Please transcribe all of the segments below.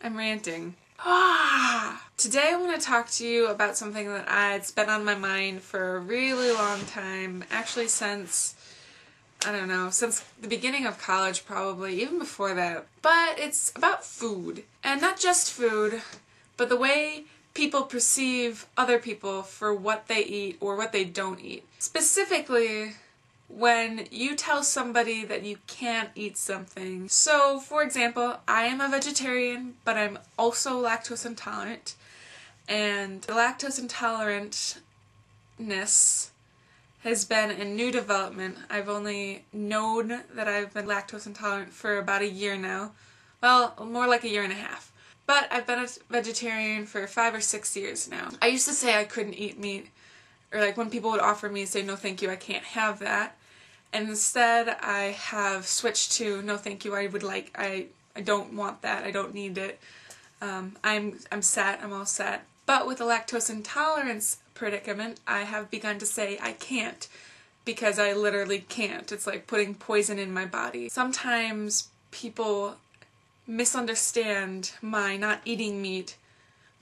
I'm ranting. Today I want to talk to you about something that it's been on my mind for a really long time, actually since, I don't know, since the beginning of college probably, even before that. But it's about food. And not just food, but the way people perceive other people for what they eat or what they don't eat. Specifically, when you tell somebody that you can't eat something. So, for example, I am a vegetarian, but I'm also lactose intolerant. And the lactose intolerantness has been a new development. I've only known that I've been lactose intolerant for about a year now. Well, more like a year and a half. But I've been a vegetarian for 5 or 6 years now. I used to say I couldn't eat meat, or like when people would offer me, say, no thank you, I can't have that. And instead I have switched to, no thank you, I don't want that, I don't need it. I'm set, I'm all set. But with the lactose intolerance predicament, I have begun to say I can't, because I literally can't. It's like putting poison in my body. Sometimes people misunderstand my not eating meat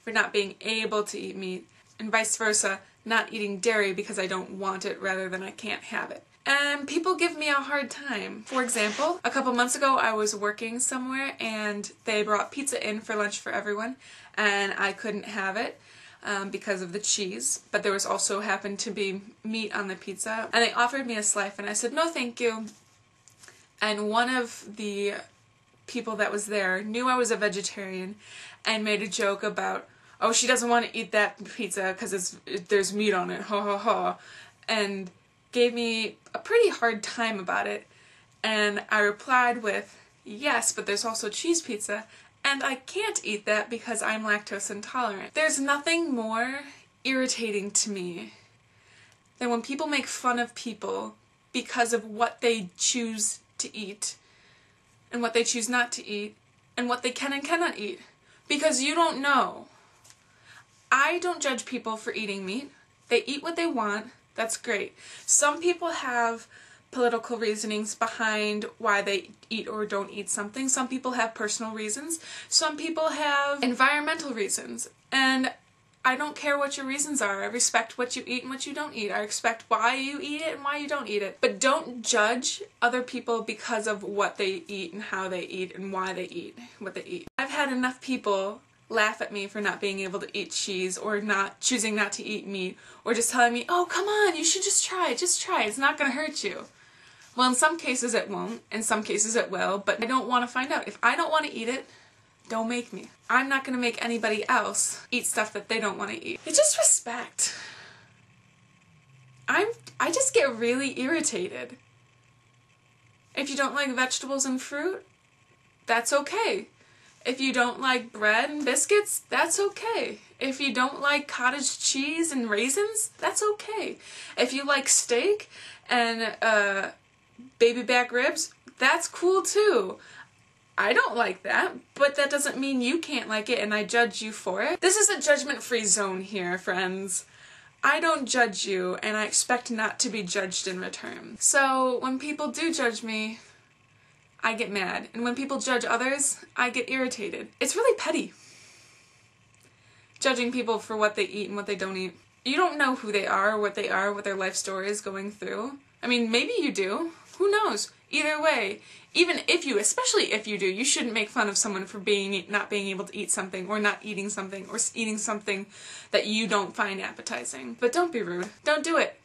for not being able to eat meat, and vice versa, not eating dairy because I don't want it rather than I can't have it. And people give me a hard time. For example, a couple months ago I was working somewhere and they brought pizza in for lunch for everyone, and I couldn't have it because of the cheese, but there was also happened to be meat on the pizza, and they offered me a slice and I said no thank you. And one of the people that was there knew I was a vegetarian and made a joke about, oh, she doesn't want to eat that pizza because there's meat on it, ha ha ha, and gave me a pretty hard time about it. And I replied with, yes, but there's also cheese pizza, and I can't eat that because I'm lactose intolerant. There's nothing more irritating to me than when people make fun of people because of what they choose to eat, and what they choose not to eat, and what they can and cannot eat. Because you don't know. I don't judge people for eating meat. They eat what they want. That's great. Some people have political reasonings behind why they eat or don't eat something. Some people have personal reasons. Some people have environmental reasons. And I don't care what your reasons are. I respect what you eat and what you don't eat. I respect why you eat it and why you don't eat it. But don't judge other people because of what they eat and how they eat and why they eat what they eat. I've had enough people laugh at me for not being able to eat cheese, or choosing not to eat meat, or just telling me, oh, come on, you should just try it, it's not gonna hurt you. Well, in some cases it won't, in some cases it will, but I don't want to find out. If I don't want to eat it, don't make me. I'm not gonna make anybody else eat stuff that they don't want to eat. It's just respect. I just get really irritated. If you don't like vegetables and fruit, that's okay. If you don't like bread and biscuits, that's okay. If you don't like cottage cheese and raisins, that's okay. If you like steak and baby back ribs, that's cool too. I don't like that, but that doesn't mean you can't like it and I judge you for it. This is a judgment-free zone here, friends. I don't judge you, and I expect not to be judged in return. So when people do judge me, I get mad, and when people judge others, I get irritated. It's really petty. Judging people for what they eat and what they don't eat. You don't know who they are, what their life story is going through. I mean, maybe you do. Who knows? Either way, especially if you do, you shouldn't make fun of someone for not being able to eat something, or not eating something, or eating something that you don't find appetizing. But don't be rude. Don't do it.